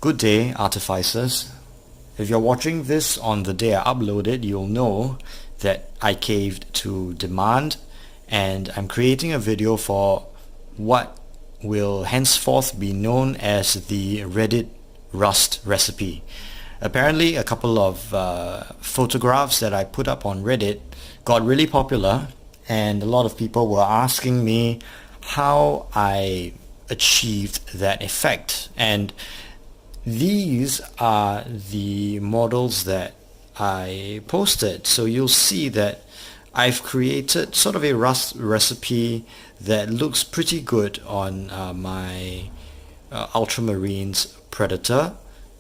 Good day, artificers. If you're watching this on the day I uploaded, you'll know that I caved to demand and I'm creating a video for what will henceforth be known as the Reddit Rust recipe. Apparently a couple of photographs that I put up on Reddit got really popular and a lot of people were asking me how I achieved that effect, and these are the models that I posted. So you'll see that I've created sort of a Rust recipe that looks pretty good on my Ultramarines Predator.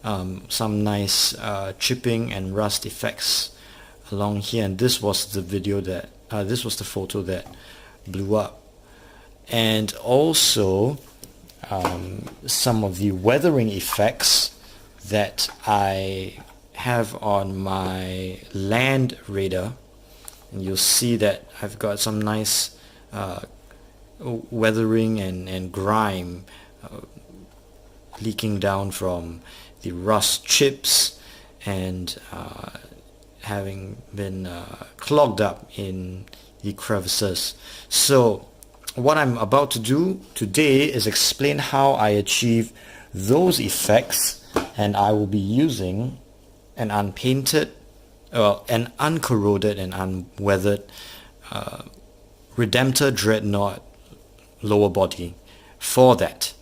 Some nice chipping and rust effects along here, and this was the video that this was the photo that blew up. And also some of the weathering effects that I have on my Land Raider, and you'll see that I've got some nice weathering and grime leaking down from the rust chips and having been clogged up in the crevices. So what I'm about to do today is explain how I achieve those effects, and I will be using an unpainted, an uncorroded and unweathered Redemptor Dreadnought lower body for that.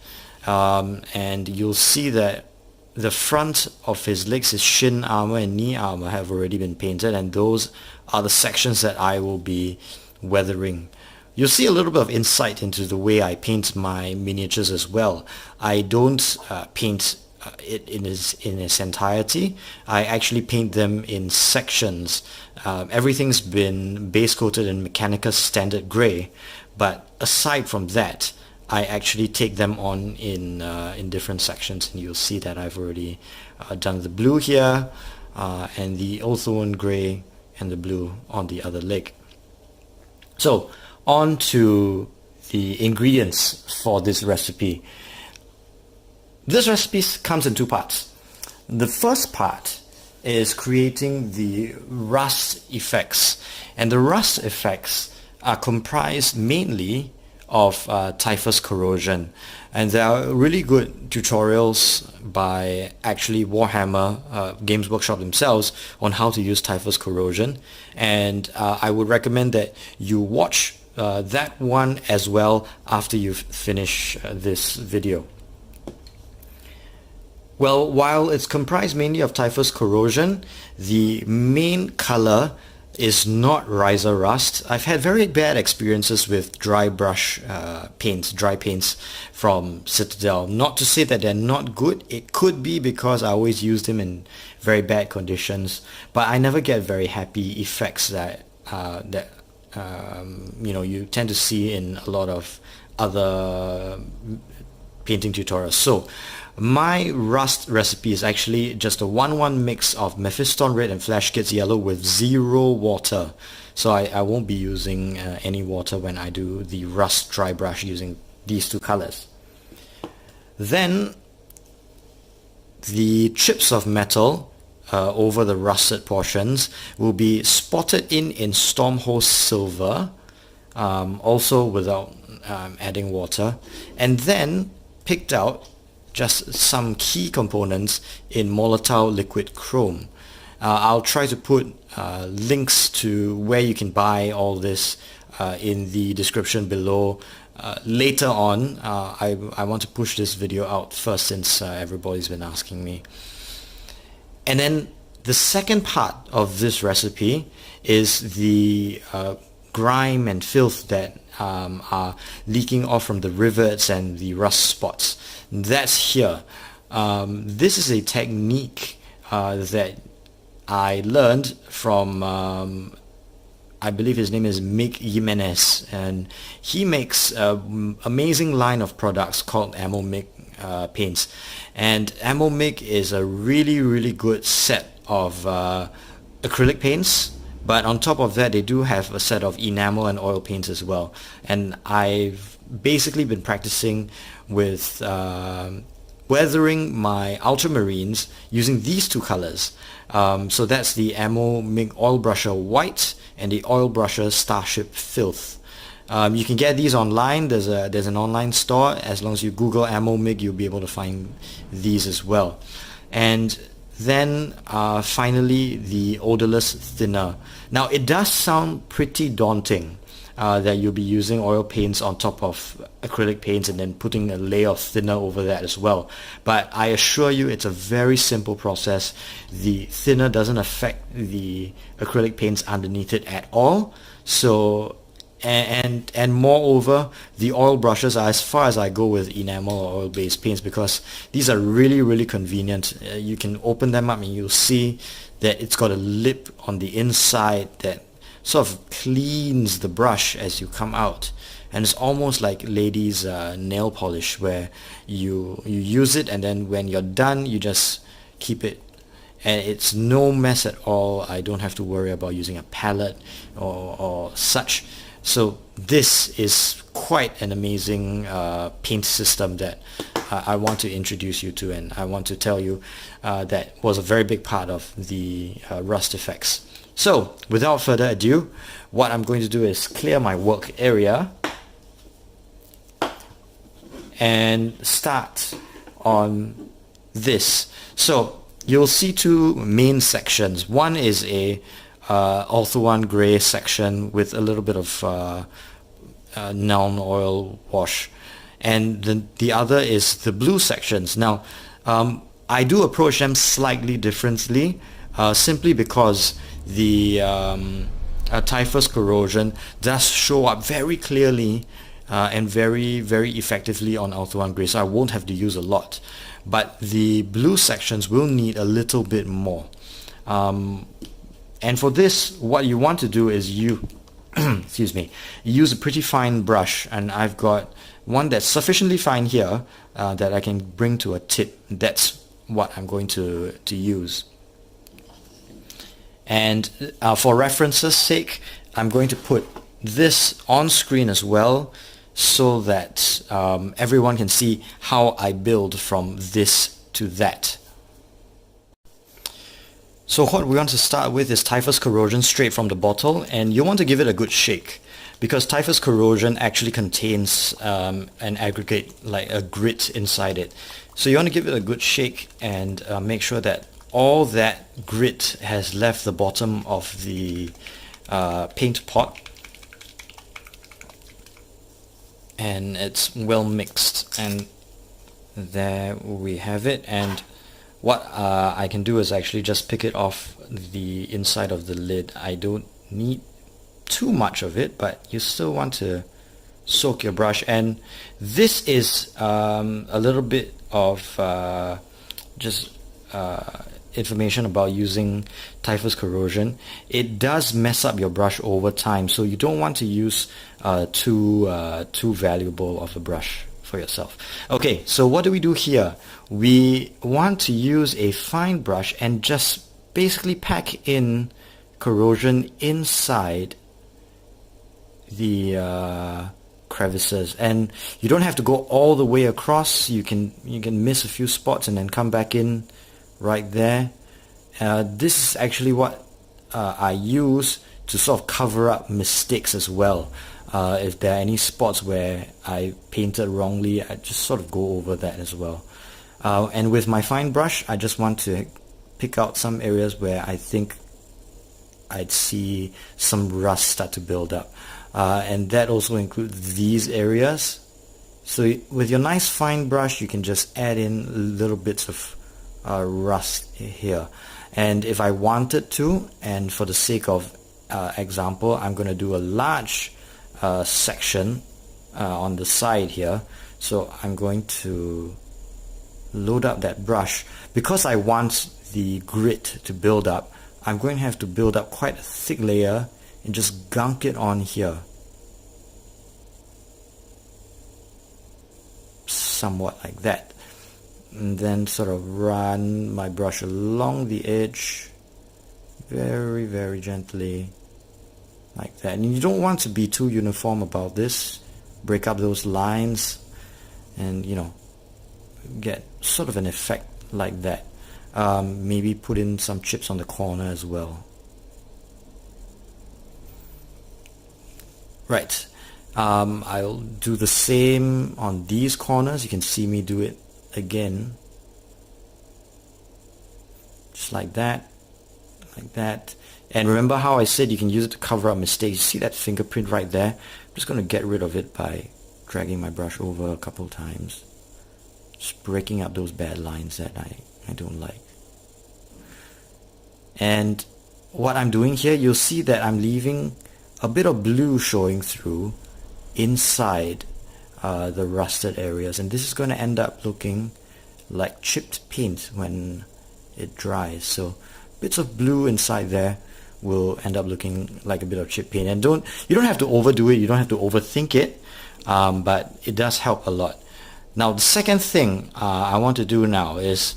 And you'll see that the front of his legs, his shin armor and knee armor have already been painted, and those are the sections that I will be weathering. You'll see a little bit of insight into the way I paint my miniatures as well. I don't paint it in its entirety. I actually paint them in sections. Everything's been base coated in Mechanicus Standard Grey, but aside from that, I actually take them on in different sections, and you'll see that I've already done the blue here and the Ulthuan Grey and the blue on the other leg. So on to the ingredients for this recipe. This recipe comes in two parts. The first part is creating the rust effects, and the rust effects are comprised mainly of typhus corrosion, and there are really good tutorials by actually Warhammer Games Workshop themselves on how to use typhus corrosion, and I would recommend that you watch that one as well after you've finished this video. Well, while it's comprised mainly of typhus corrosion, the main color is not Riser Rust. I've had very bad experiences with dry brush paints, dry paints from Citadel. Not to say that they're not good. It could be because I always use them in very bad conditions, but I never get very happy effects that you know, you tend to see in a lot of other painting tutorials. So my rust recipe is actually just a 1-1 mix of Mephiston Red and Flash Kids Yellow with 0 water. So I won't be using any water when I do the rust dry brush using these two colors. Then the chips of metal over the rusted portions will be spotted in Stormhost Silver, also without adding water, and then picked out just some key components in Molotov Liquid Chrome. I'll try to put links to where you can buy all this in the description below. Later on, I want to push this video out first since everybody's been asking me. And then the second part of this recipe is the grime and filth that are leaking off from the rivets and the rust spots. That's here. This is a technique that I learned from I believe his name is Mick Jimenez, and he makes an amazing line of products called Ammo Mick paints, and Ammo Mick is a really good set of acrylic paints, but on top of that they do have a set of enamel and oil paints as well. And I've basically been practicing with weathering my ultramarines using these two colors. So that's the Ammo MIG Oil Brusher White and the Oil Brusher Starship Filth. You can get these online. There's an online store. As long as you Google Ammo MIG, you'll be able to find these as well. And then finally, the odorless thinner. Now it does sound pretty daunting that you'll be using oil paints on top of acrylic paints and then putting a layer of thinner over that as well. But I assure you it's a very simple process. The thinner doesn't affect the acrylic paints underneath it at all. So and moreover, the oil brushes are as far as I go with enamel or oil-based paints, because these are really convenient. You can open them up and you'll see that it's got a lip on the inside that sort of cleans the brush as you come out, and it's almost like ladies' nail polish, where you use it and then when you're done you just keep it, and it's no mess at all. I don't have to worry about using a palette or such. So this is quite an amazing paint system that I want to introduce you to, and I want to tell you that was a very big part of the rust effects. So without further ado, what I'm going to do is clear my work area and start on this. So you'll see two main sections. One is a Ortho-1 grey section with a little bit of Nuln Oil wash, and the other is the blue sections. Now I do approach them slightly differently, simply because the typhus corrosion does show up very clearly and very effectively on Ortho-1 grey, so I won't have to use a lot, but the blue sections will need a little bit more. And for this, what you want to do is you excuse me, use a pretty fine brush, and I've got one that's sufficiently fine here that I can bring to a tip. That's what I'm going to use. And for reference's sake, I'm going to put this on screen as well, so that everyone can see how I build from this to that. So what we want to start with is typhus corrosion straight from the bottle, and you want to give it a good shake, because typhus corrosion actually contains an aggregate, like a grit inside it. So you want to give it a good shake and make sure that all that grit has left the bottom of the paint pot and it's well mixed, and there we have it. And what I can do is actually just pick it off the inside of the lid. I don't need too much of it, but you still want to soak your brush. And this is a little bit of just information about using typhus corrosion. It does mess up your brush over time, so you don't want to use too valuable of a brush for yourself. Okay, so what do we do here? We want to use a fine brush and just basically pack in corrosion inside the crevices, and you don't have to go all the way across. You can miss a few spots and then come back in right there. This is actually what I use to sort of cover up mistakes as well. If there are any spots where I painted wrongly, I just sort of go over that as well. And with my fine brush, I just want to pick out some areas where I think I'd see some rust start to build up. And that also includes these areas. So with your nice fine brush, you can just add in little bits of rust here. And if I wanted to, and for the sake of example, I'm going to do a large section on the side here. So I'm going to load up that brush. Because I want the grit to build up, I'm going to have to build up quite a thick layer and just gunk it on here. Somewhat like that. And then sort of run my brush along the edge very gently like that. And you don't want to be too uniform about this. Break up those lines and, you know, get sort of an effect like that. Maybe put in some chips on the corner as well. Right. I'll do the same on these corners. You can see me do it again. Just like that. Like that. And remember how I said you can use it to cover up mistakes. See that fingerprint right there? I'm just going to get rid of it by dragging my brush over a couple times. Just breaking up those bad lines that I don't like. And what I'm doing here, you'll see that I'm leaving a bit of blue showing through inside the rusted areas, and this is going to end up looking like chipped paint when it dries. So bits of blue inside there will end up looking like a bit of chipped paint. And you don't have to overdo it, you don't have to overthink it, but it does help a lot. Now the second thing I want to do now is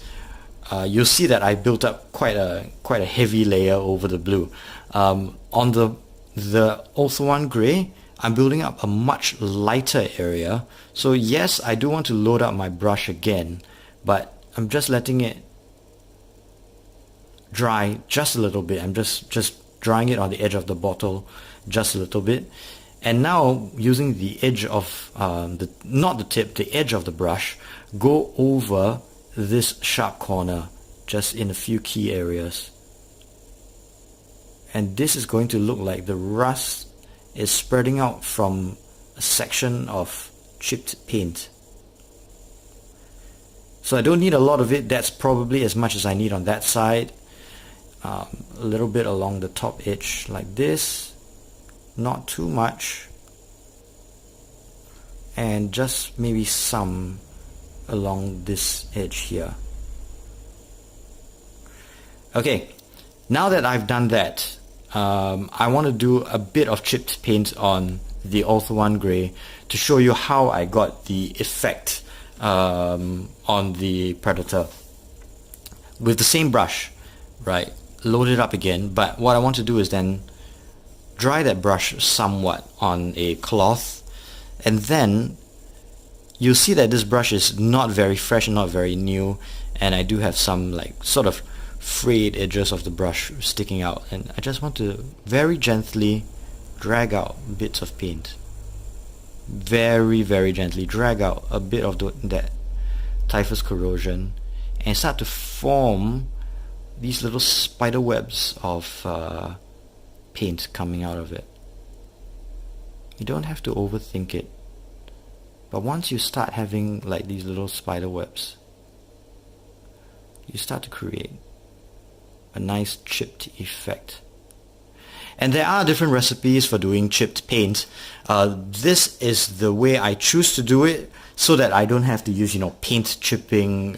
you'll see that I built up quite a heavy layer over the blue. On the Ulthuan One Grey, I'm building up a much lighter area. So yes, I do want to load up my brush again, but I'm just letting it dry just a little bit. I'm just drying it on the edge of the bottle just a little bit. And now using the edge of, not the tip, the edge of the brush, go over this sharp corner just in a few key areas. And this is going to look like the rust is spreading out from a section of chipped paint. So I don't need a lot of it. That's probably as much as I need on that side. A little bit along the top edge like this, not too much, and just maybe some along this edge here. Okay, now that I've done that, I want to do a bit of chipped paint on the Ulthuan One Grey to show you how I got the effect on the Predator with the same brush, right? Load it up again, but what I want to do is then dry that brush somewhat on a cloth, and then you'll see that this brush is not very fresh and not very new, and I do have some like sort of frayed edges of the brush sticking out, and I just want to very gently drag out bits of paint. Very, very gently drag out a bit of that typhus corrosion and start to form these little spider webs of paint coming out of it. You don't have to overthink it, but once you start having like these little spider webs, you start to create a nice chipped effect. And there are different recipes for doing chipped paint. This is the way I choose to do it, so that I don't have to use, paint chipping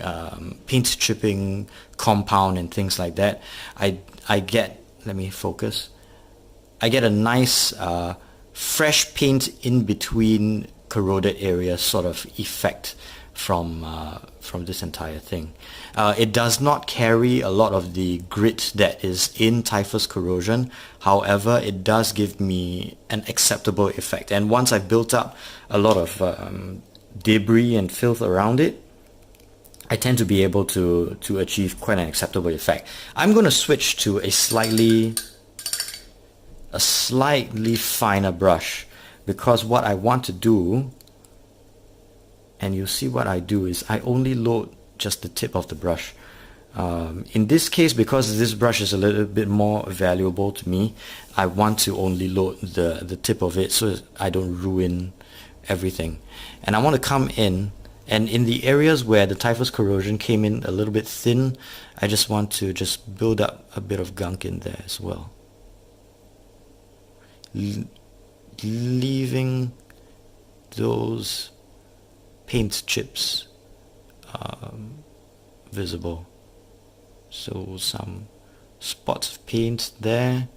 compound and things like that. I get, let me focus. I get a nice fresh paint in between corroded areas sort of effect from this entire thing. It does not carry a lot of the grit that is in typhus corrosion. However, it does give me an acceptable effect. And once I've built up a lot of debris and filth around it, I tend to be able to achieve quite an acceptable effect. I'm going to switch to a slightly finer brush, because what I want to do, and you'll see what I do, is I only load just the tip of the brush. In this case, because this brush is a little bit more valuable to me, I want to only load the tip of it so I don't ruin everything. And I want to come in, and in the areas where the typhus corrosion came in a little bit thin, I just want to just build up a bit of gunk in there as well, leaving those paint chips visible. So some spots of paint there,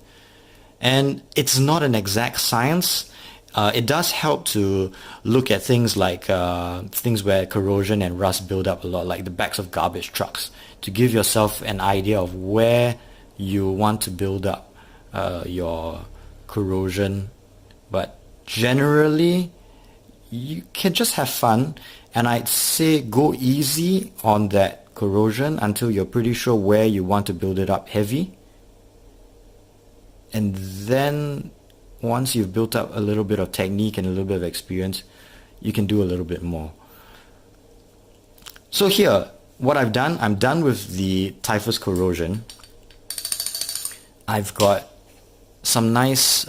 and it's not an exact science. It does help to look at things like things where corrosion and rust build up a lot, like the backs of garbage trucks, to give yourself an idea of where you want to build up your corrosion. But generally, you can just have fun And I'd say go easy on that corrosion until you're pretty sure where you want to build it up heavy. And then once you've built up a little bit of technique and a little bit of experience, you can do a little bit more. So here, what I've done, I'm done with the typhus corrosion. I've got some nice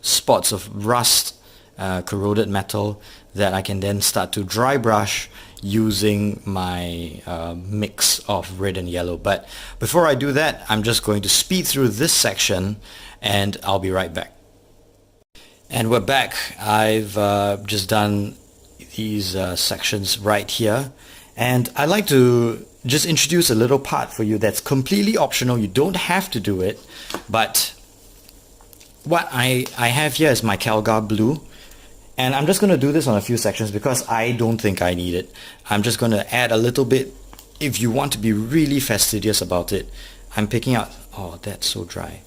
spots of rust, corroded metal that I can then start to dry brush using my mix of red and yellow. But before I do that, I'm just going to speed through this section and I'll be right back. And we're back. I've just done these sections right here, and I'd like to just introduce a little part for you that's completely optional. You don't have to do it, but what I have here is my Calgar blue, and I'm just going to do this on a few sections because I don't think I need it. I'm just going to add a little bit if you want to be really fastidious about it. I'm picking out, oh, that's so dry.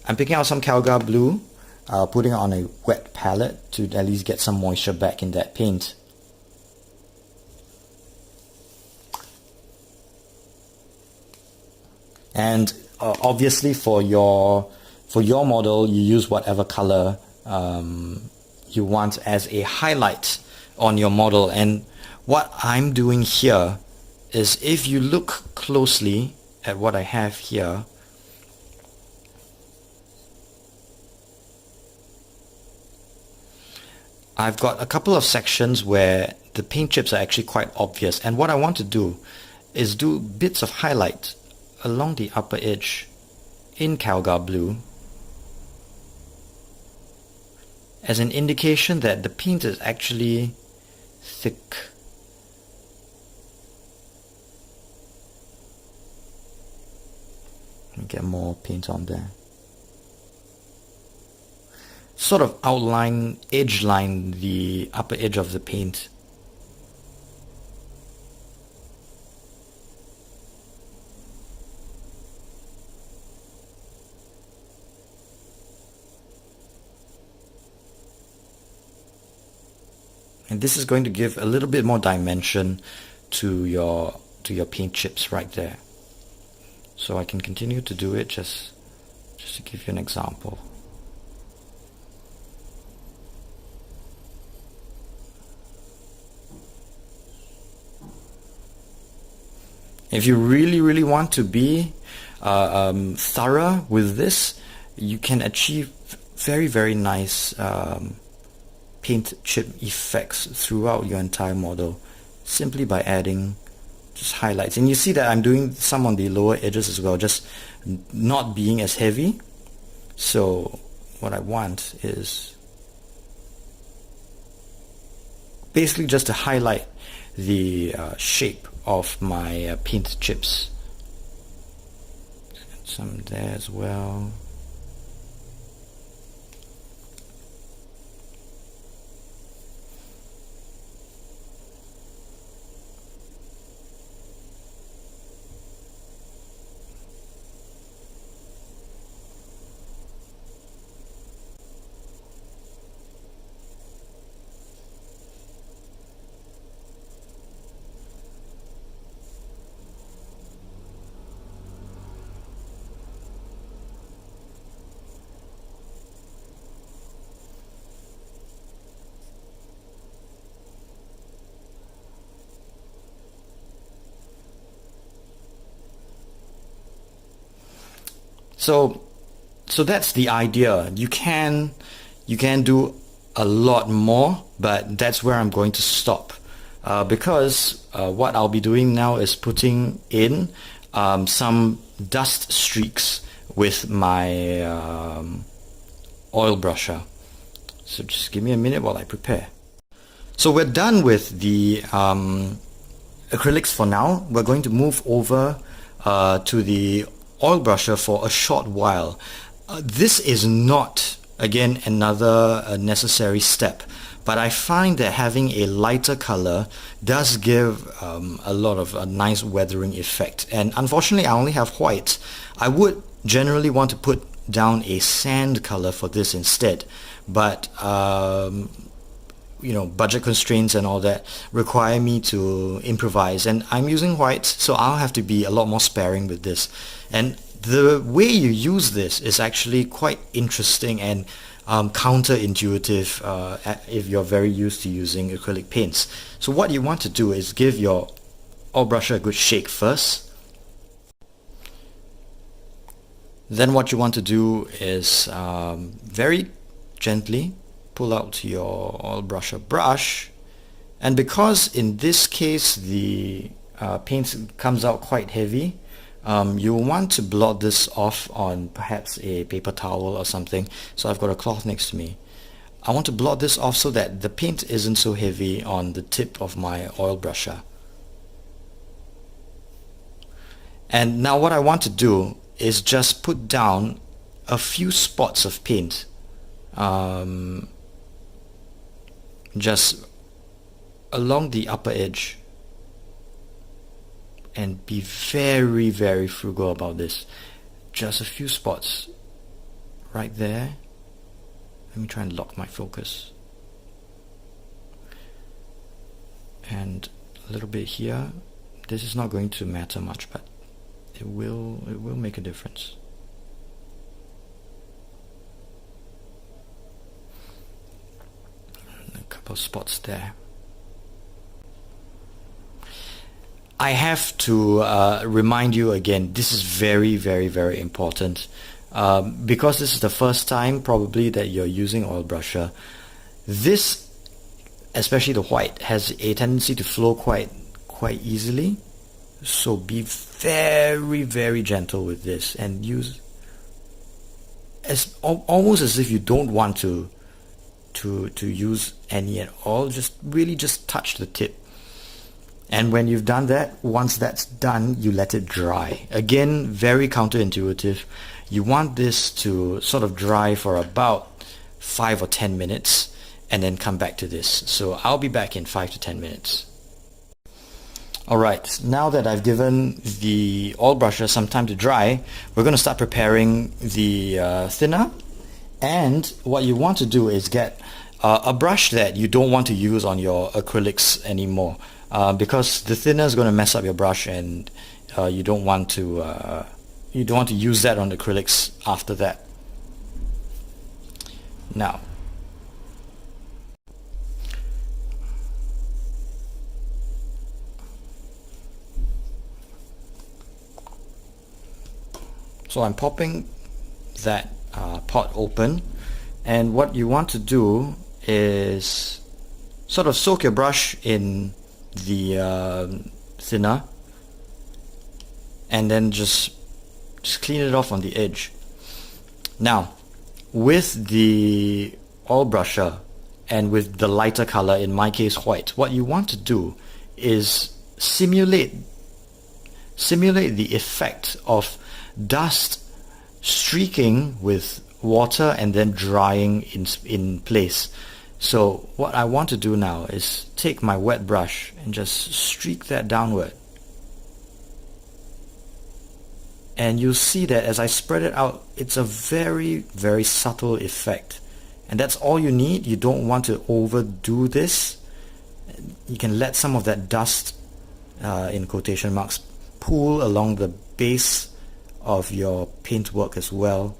I'm picking out some Calgar blue, putting it on a wet palette to at least get some moisture back in that paint. And obviously for your model, you use whatever color you want as a highlight on your model. And what I'm doing here is, if you look closely at what I have here, I've got a couple of sections where the paint chips are actually quite obvious, and what I want to do is do bits of highlight along the upper edge in Calgar blue as an indication that the paint is actually thick. Let me get more paint on there. Sort of outline, edge line the upper edge of the paint. And this is going to give a little bit more dimension to your paint chips right there. So I can continue to do it just to give you an example. If you really want to be thorough with this, you can achieve very nice paint chip effects throughout your entire model simply by adding just highlights. And you see that I'm doing some on the lower edges as well, just not being as heavy. So what I want is basically just to highlight the shape of my paint chips. Some there as well. So that's the idea. You can do a lot more, but that's where I'm going to stop because what I'll be doing now is putting in some dust streaks with my oil brusher. So just give me a minute while I prepare. So we're done with the acrylics for now. We're going to move over to the oil brusher for a short while. This is not, again, another necessary step, but I find that having a lighter color does give a lot of a nice weathering effect. And unfortunately, I only have white. I would generally want to put down a sand color for this instead, but budget constraints and all that require me to improvise, and I'm using white, so I'll have to be a lot more sparing with this. And the way you use this is actually quite interesting and counterintuitive if you're very used to using acrylic paints. So what you want to do is give your oil brusher a good shake first. Then what you want to do is very gently pull out your oil brusher brush, and because in this case the paint comes out quite heavy, you'll want to blot this off on perhaps a paper towel or something. So I've got a cloth next to me. I want to blot this off so that the paint isn't so heavy on the tip of my oil brusher. And now what I want to do is just put down a few spots of paint, just along the upper edge, and be very, very frugal about this. Just a few spots right there. Let me try and lock my focus. And a little bit here. This is not going to matter much, but it will make a difference. And a couple of spots there. I have to remind you again, this is very, very, very important. Because this is the first time probably that you're using oil brusher, this, especially the white, has a tendency to flow quite easily. So be very, very gentle with this and use almost as if you don't want to use any at all. Just touch the tip. And when you've done that, once that's done, you let it dry. Again, very counterintuitive. You want this to sort of dry for about 5 or 10 minutes and then come back to this. So I'll be back in 5 to 10 minutes. Alright, now that I've given the oil brusher some time to dry, we're going to start preparing the thinner. And what you want to do is get a brush that you don't want to use on your acrylics anymore. Because the thinner is going to mess up your brush, and you don't want to use that on acrylics after that. Now, so I'm popping that pot open, and what you want to do is sort of soak your brush in the thinner, and then just clean it off on the edge. Now, with the oil brusher and with the lighter color, in my case white, what you want to do is simulate the effect of dust streaking with water and then drying in place. So what I want to do now is take my wet brush and just streak that downward. And you'll see that as I spread it out, it's a very, very subtle effect. And that's all you need. You don't want to overdo this. You can let some of that dust, in quotation marks, pool along the base of your paintwork as well.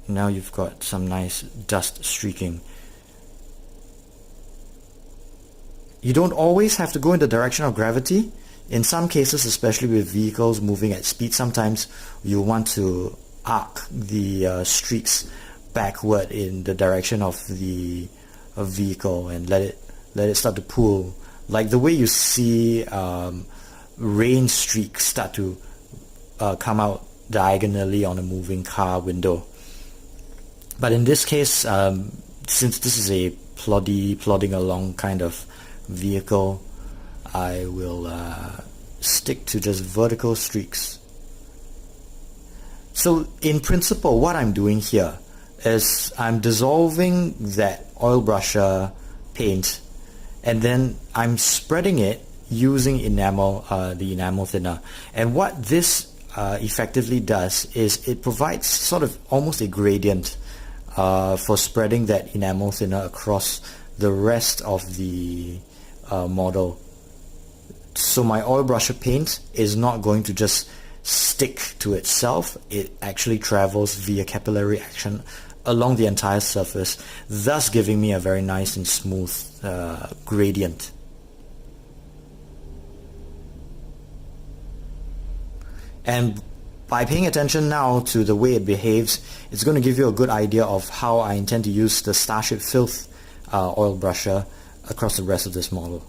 Now you've got some nice dust streaking. You don't always have to go in the direction of gravity. In some cases, especially with vehicles moving at speed, sometimes you want to arc the streaks backward in the direction of the vehicle and let it start to pool, like the way you see rain streaks start to come out diagonally on a moving car window. But in this case, since this is a plodding along kind of vehicle, I will stick to just vertical streaks. So in principle, what I'm doing here is I'm dissolving that oil brusher paint, and then I'm spreading it using enamel, the enamel thinner. And what this effectively does is it provides sort of almost a gradient for spreading that enamel thinner across the rest of the model. So my oil brusher paint is not going to just stick to itself, it actually travels via capillary action along the entire surface, thus giving me a very nice and smooth gradient. And by paying attention now to the way it behaves, it's going to give you a good idea of how I intend to use the Starship Filth oil brusher across the rest of this model.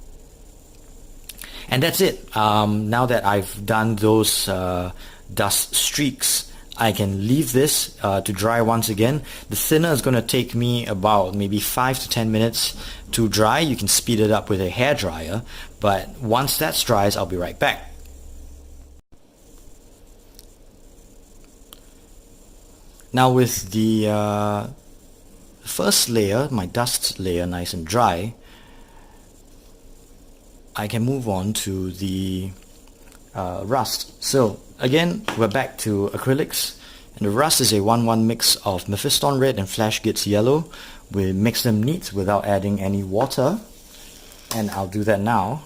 And that's it. Now that I've done those dust streaks, I can leave this to dry once again. The thinner is going to take me about maybe 5 to 10 minutes to dry. You can speed it up with a hairdryer, but once that dries, I'll be right back. Now with the first layer, my dust layer, nice and dry, I can move on to the rust. So again, we're back to acrylics, and the rust is a 1-1 mix of Mephiston Red and Flash Gitz Yellow. We mix them neat without adding any water, and I'll do that now.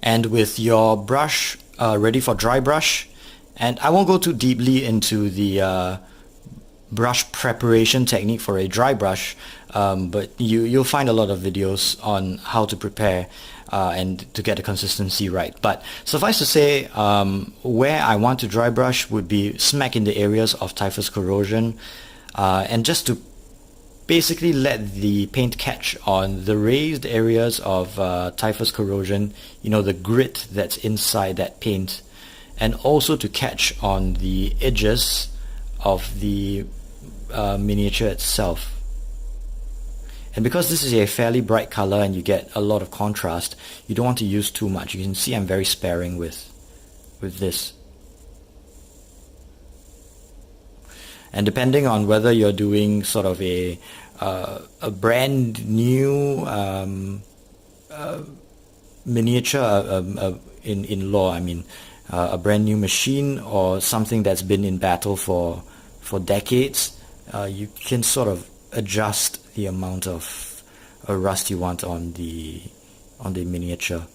And with your brush ready for dry brush, and I won't go too deeply into the brush preparation technique for a dry brush, but you'll find a lot of videos on how to prepare and to get the consistency right. But suffice to say, where I want to dry brush would be smack in the areas of typhus corrosion, and just to basically let the paint catch on the raised areas of typhus corrosion, you know, the grit that's inside that paint, and also to catch on the edges of the miniature itself. And because this is a fairly bright color and you get a lot of contrast, you don't want to use too much. You can see I'm very sparing with this. And depending on whether you're doing sort of a brand new miniature, in law, I mean, a brand new machine, or something that's been in battle for decades, you can sort of adjust the amount of rust you want on the miniature.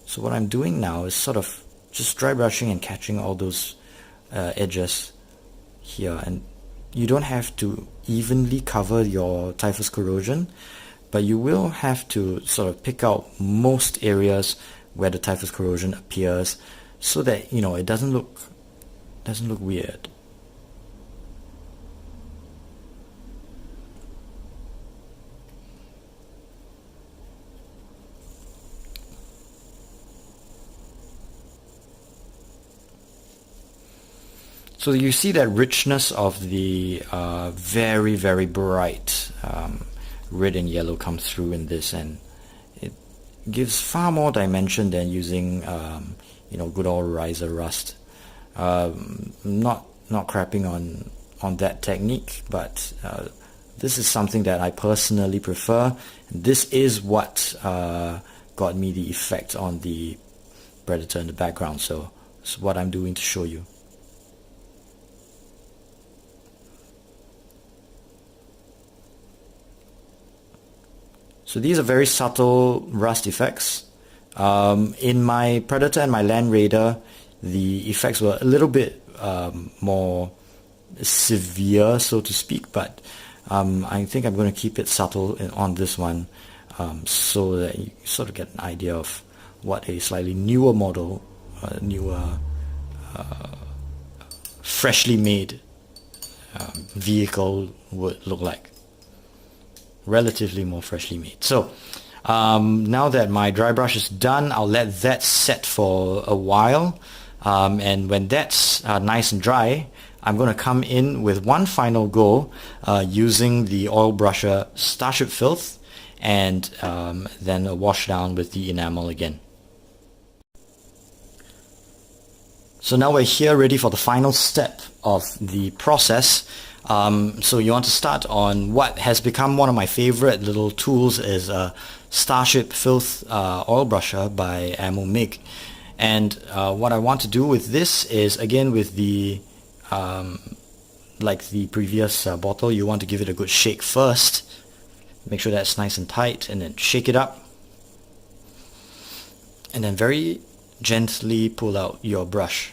So what I'm doing now is sort of just dry brushing and catching all those edges here, and you don't have to evenly cover your typhus corrosion, but you will have to sort of pick out most areas where the typhus corrosion appears, so that, you know, it doesn't look weird. So you see that richness of the very, very bright red and yellow come through in this, and it gives far more dimension than using you know, good old riser rust. Not crapping on that technique, but this is something that I personally prefer. This is what got me the effect on the Predator in the background, so it's what I'm doing to show you. So these are very subtle rust effects. In my Predator and my Land Raider, the effects were a little bit more severe, so to speak, but I think I'm going to keep it subtle on this one, so that you sort of get an idea of what a slightly newer model, freshly made vehicle would look like. Relatively more freshly made. So now that my dry brush is done, I'll let that set for a while, and when that's nice and dry, I'm going to come in with one final go using the oil brusher Starship Filth, and then a wash down with the enamel again. So now we're here ready for the final step of the process. So you want to start on what has become one of my favorite little tools, is Starship Filth oil brusher by Ammo MIG. And what I want to do with this is, again, with the like the previous bottle, you want to give it a good shake first. Make sure that's nice and tight, and then shake it up. And then very gently pull out your brush.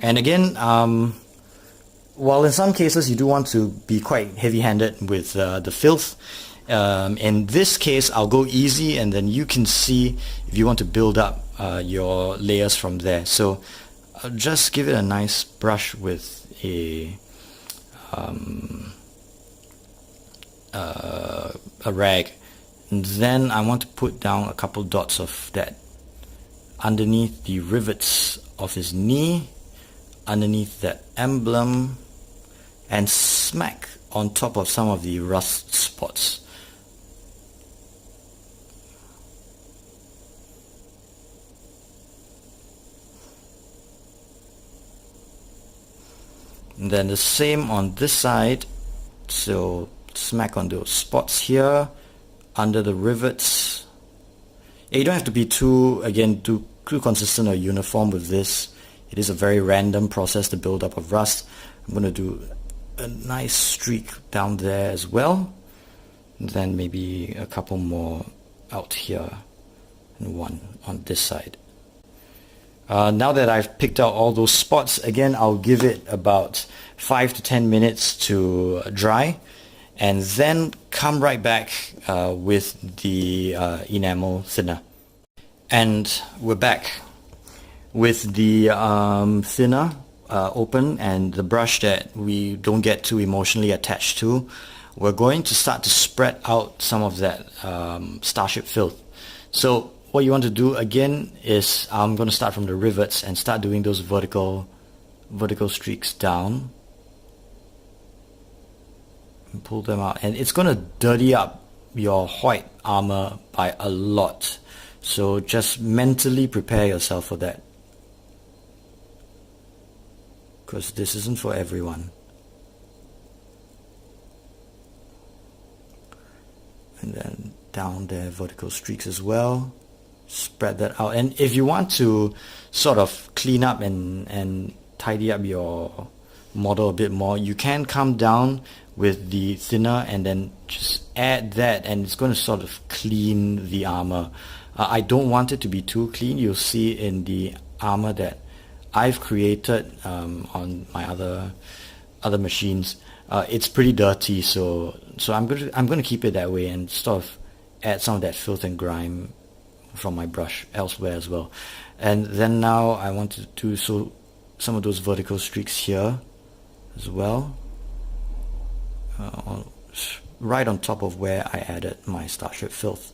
And again, while in some cases you do want to be quite heavy-handed with the filth, in this case I'll go easy, and then you can see if you want to build up your layers from there. So just give it a nice brush with a rag, and then I want to put down a couple dots of that underneath the rivets of his knee, underneath that emblem, and smack on top of some of the rust spots. And then the same on this side, so smack on those spots here, under the rivets. You don't have to be too consistent or uniform with this. It is a very random process, the build-up of rust. I'm going to do a nice streak down there as well, and then maybe a couple more out here, and one on this side. Now that I've picked out all those spots, again I'll give it about 5 to 10 minutes to dry, and then come right back with the enamel thinner. And we're back with the thinner open and the brush that we don't get too emotionally attached to. We're going to start to spread out some of that Starship filth. So what you want to do again is I'm going to start from the rivets and start doing those vertical streaks down and pull them out, and it's going to dirty up your white armor by a lot, so just mentally prepare yourself for that, because this isn't for everyone. And then down there, vertical streaks as well. Spread that out, and if you want to sort of clean up and tidy up your model a bit more, you can come down with the thinner and then just add that, and it's going to sort of clean the armor. I don't want it to be too clean. You'll see in the armor that I've created on my other machines, it's pretty dirty, so I'm going to keep it that way and sort of add some of that filth and grime from my brush elsewhere as well. And then now I want to do some of those vertical streaks here as well, right on top of where I added my Starship filth.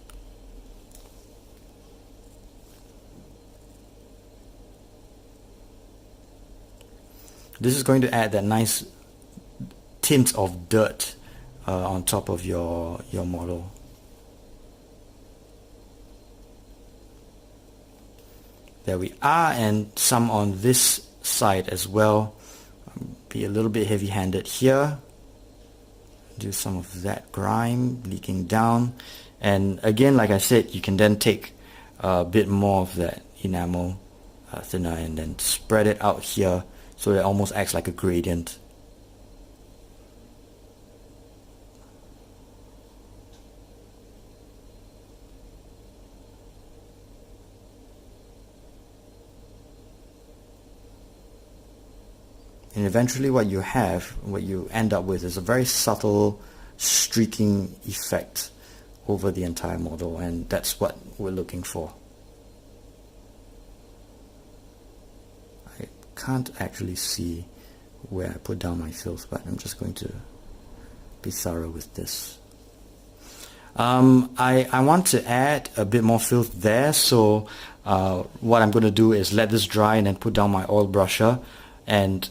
This is going to add that nice tint of dirt on top of your model. There we are, and some on this side as well. Be a little bit heavy-handed here. Do some of that grime leaking down, and again, like I said, you can then take a bit more of that enamel thinner and then spread it out here so it almost acts like a gradient. And eventually what you end up with is a very subtle streaking effect over the entire model, and that's what we're looking for. I can't actually see where I put down my filth, but I'm just going to be thorough with this. I want to add a bit more filth there, so what I'm going to do is let this dry and then put down my oil brusher and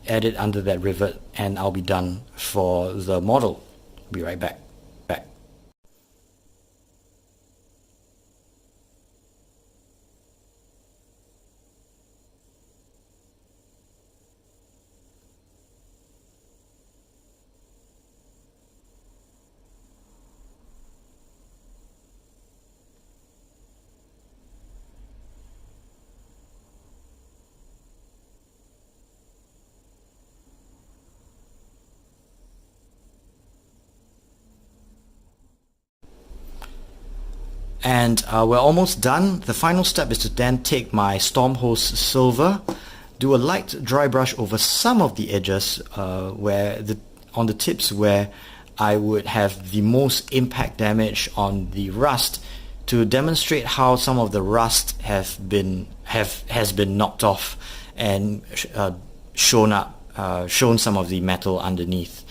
add it under that rivet, and I'll be done for the model. Be right back. And we're almost done. The final step is to then take my Stormhost Silver, do a light dry brush over some of the edges on the tips where I would have the most impact damage on the rust, to demonstrate how some of the rust has been knocked off and shown some of the metal underneath.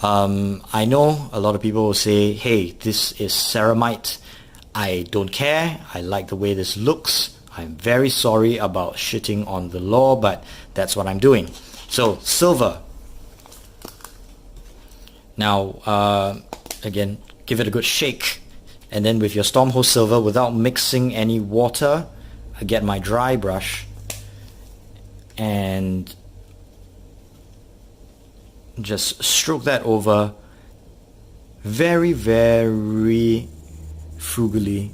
I know a lot of people will say, hey, this is ceramite. I don't care. I like the way this looks. I'm very sorry about shitting on the law, but that's what I'm doing. So, silver. Now, again, give it a good shake. And then with your Stormhost Silver, without mixing any water, I get my dry brush and just stroke that over very, very frugally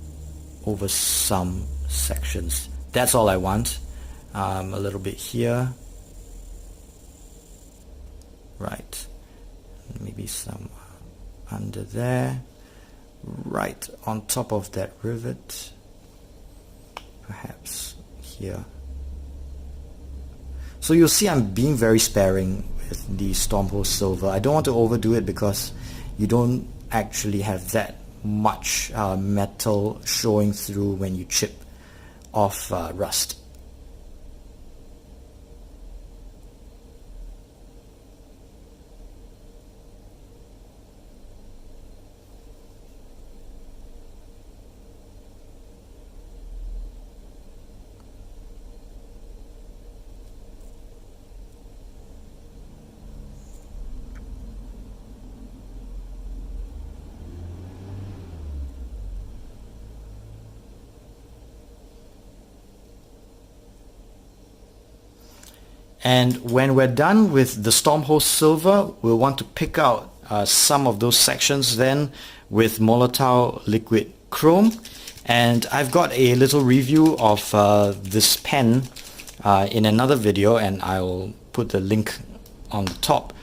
over some sections. That's all I want. A little bit here. Right. Maybe some under there. Right on top of that rivet. Perhaps here. So you'll see I'm being very sparing with the Stormhost Silver. I don't want to overdo it because you don't actually have that much metal showing through when you chip off rust. And when we're done with the Stormhost Silver, we'll want to pick out some of those sections then with Molotow Liquid Chrome. And I've got a little review of this pen in another video, and I'll put the link on the top.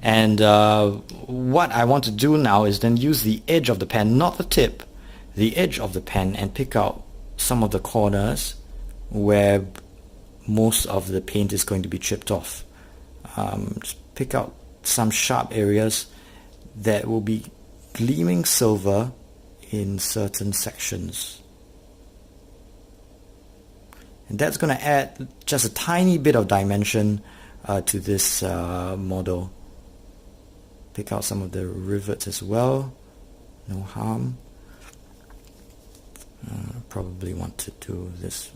And what I want to do now is then use the edge of the pen, not the tip, the edge of the pen, and pick out some of the corners where most of the paint is going to be chipped off. Just pick out some sharp areas that will be gleaming silver in certain sections. And that's going to add just a tiny bit of dimension to this model. Pick out some of the rivets as well, no harm. Probably want to do this,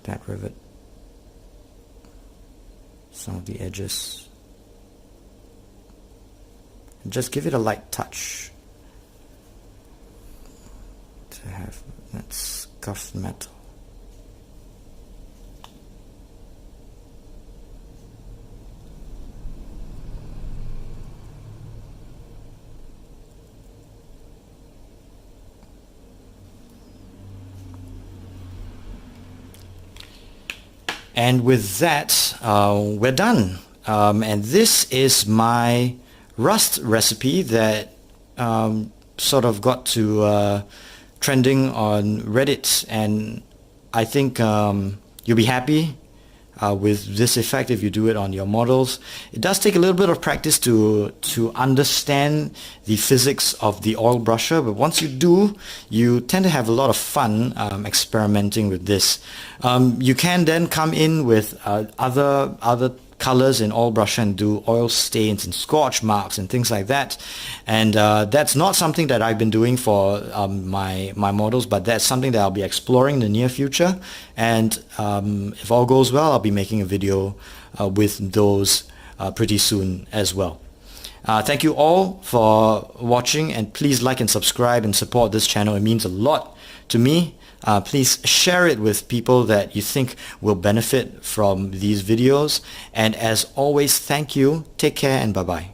that rivet, some of the edges, and just give it a light touch to have that scuffed metal. And with that, we're done. And this is my rust recipe that sort of got to trending on Reddit, and I think you'll be happy with this effect if you do it on your models. It does take a little bit of practice to understand the physics of the oil brusher, but once you do, you tend to have a lot of fun experimenting with this. You can then come in with other colors in oil brusher and do oil stains and scorch marks and things like that, and that's not something that I've been doing for my models, but that's something that I'll be exploring in the near future. And if all goes well, I'll be making a video with those pretty soon as well. Thank you all for watching, and please like and subscribe and support this channel. It means a lot to me. Please share it with people that you think will benefit from these videos. And as always, thank you, take care, and bye-bye.